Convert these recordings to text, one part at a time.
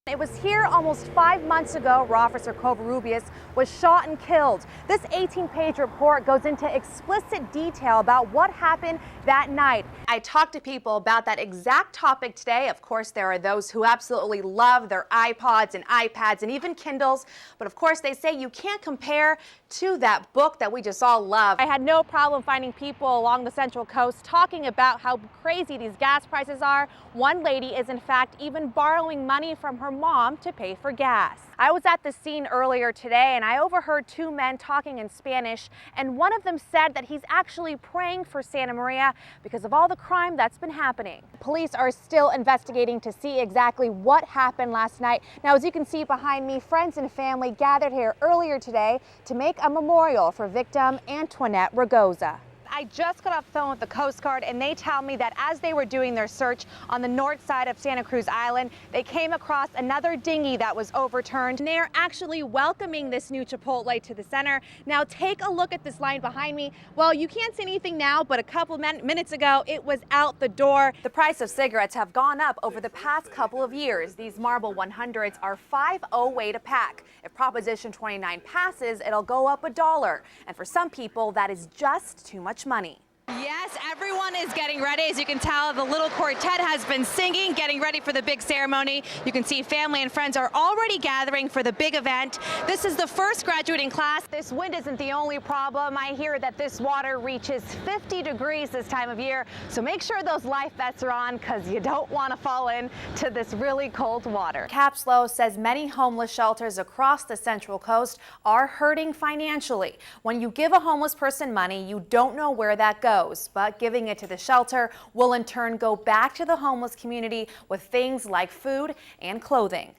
It was here almost 5 months ago where Officer Covarrubias was shot and killed. This 18-page report goes into explicit detail about what happened that night. I talked to people about that exact topic today. Of course, there are those who absolutely love their iPods and iPads and even Kindles, but of course they say you can't compare to that book that we just all love. I had no problem finding people along the Central Coast talking about how crazy these gas prices are. One lady is in fact even borrowing money from her mom to pay for gas. I was at the scene earlier today and I overheard two men talking in Spanish, and one of them said that he's actually praying for Santa Maria because of all the crime that's been happening. Police are still investigating to see exactly what happened last night. Now, as you can see behind me, friends and family gathered here earlier today to make a memorial for victim Antoinette Ragosa. I just got off the phone with the Coast Guard and they tell me that as they were doing their search on the north side of Santa Cruz Island, they came across another dinghy that was overturned. And they're actually welcoming this new Chipotle to the center. Now take a look at this line behind me. Well, you can't see anything now, but a couple minutes ago, it was out the door. The price of cigarettes have gone up over the past couple of years. These Marlboro 100s are $5.08 a pack. If Proposition 29 passes, it'll go up $1. And for some people, that is just too much money. Yes, everyone is getting ready. As you can tell, the little quartet has been singing, getting ready for the big ceremony. You can see family and friends are already gathering for the big event. This is the first graduating class. This wind isn't the only problem. I hear that this water reaches 50 degrees this time of year, so make sure those life vests are on because you don't want to fall into this really cold water. Capslow says many homeless shelters across the Central Coast are hurting financially. When you give a homeless person money, you don't know where that goes. But giving it to the shelter will in turn go back to the homeless community with things like food and clothing.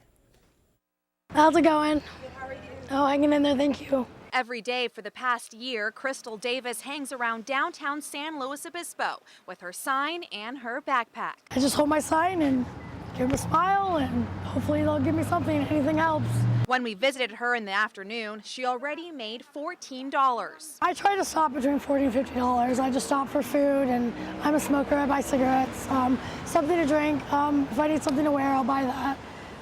How's it going? Oh, hanging in there, thank you. Every day for the past year, Crystal Davis hangs around downtown San Luis Obispo with her sign and her backpack. I just hold my sign and give them a smile, and hopefully they'll give me something. Anything helps. When we visited her in the afternoon, she already made $14. I try to stop between $40 and $50. I just stop for food, and I'm a smoker. I buy cigarettes, something to drink. If I need something to wear, I'll buy that.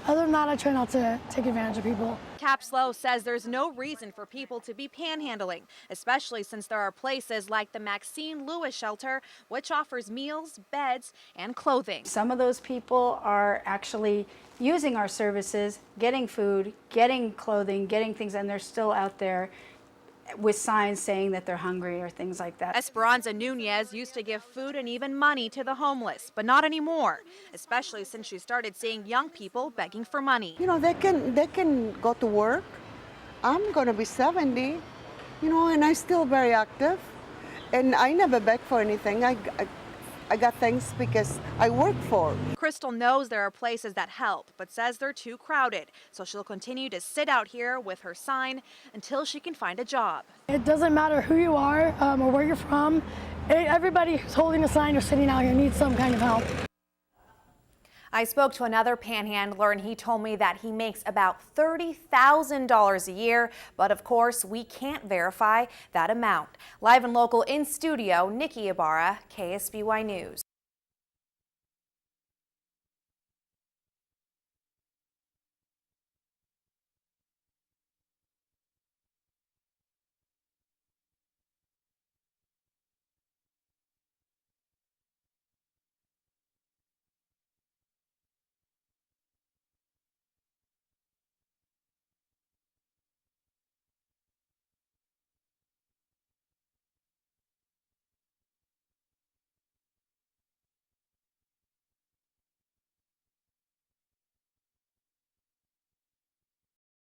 Other than that, I try not to take advantage of people. Capslow says there's no reason for people to be panhandling, especially since there are places like the Maxine Lewis shelter, which offers meals, beds, and clothing. Some of those people are actually using our services, getting food, getting clothing, getting things, and they're still out there with signs saying that they're hungry or things like that. Esperanza Nunez used to give food and even money to the homeless, but not anymore, especially since she started seeing young people begging for money. You know, they can go to work. I'm going to be 70, you know, and I'm still very active. And I never beg for anything. I got things because I work for. Crystal knows there are places that help, but says they're too crowded. So she'll continue to sit out here with her sign until she can find a job. It doesn't matter who you are or where you're from. Everybody who's holding a sign or sitting out here needs some kind of help. I spoke to another panhandler and he told me that he makes about $30,000 a year, but of course we can't verify that amount. Live and local in studio, Nikki Ibarra, KSBY News.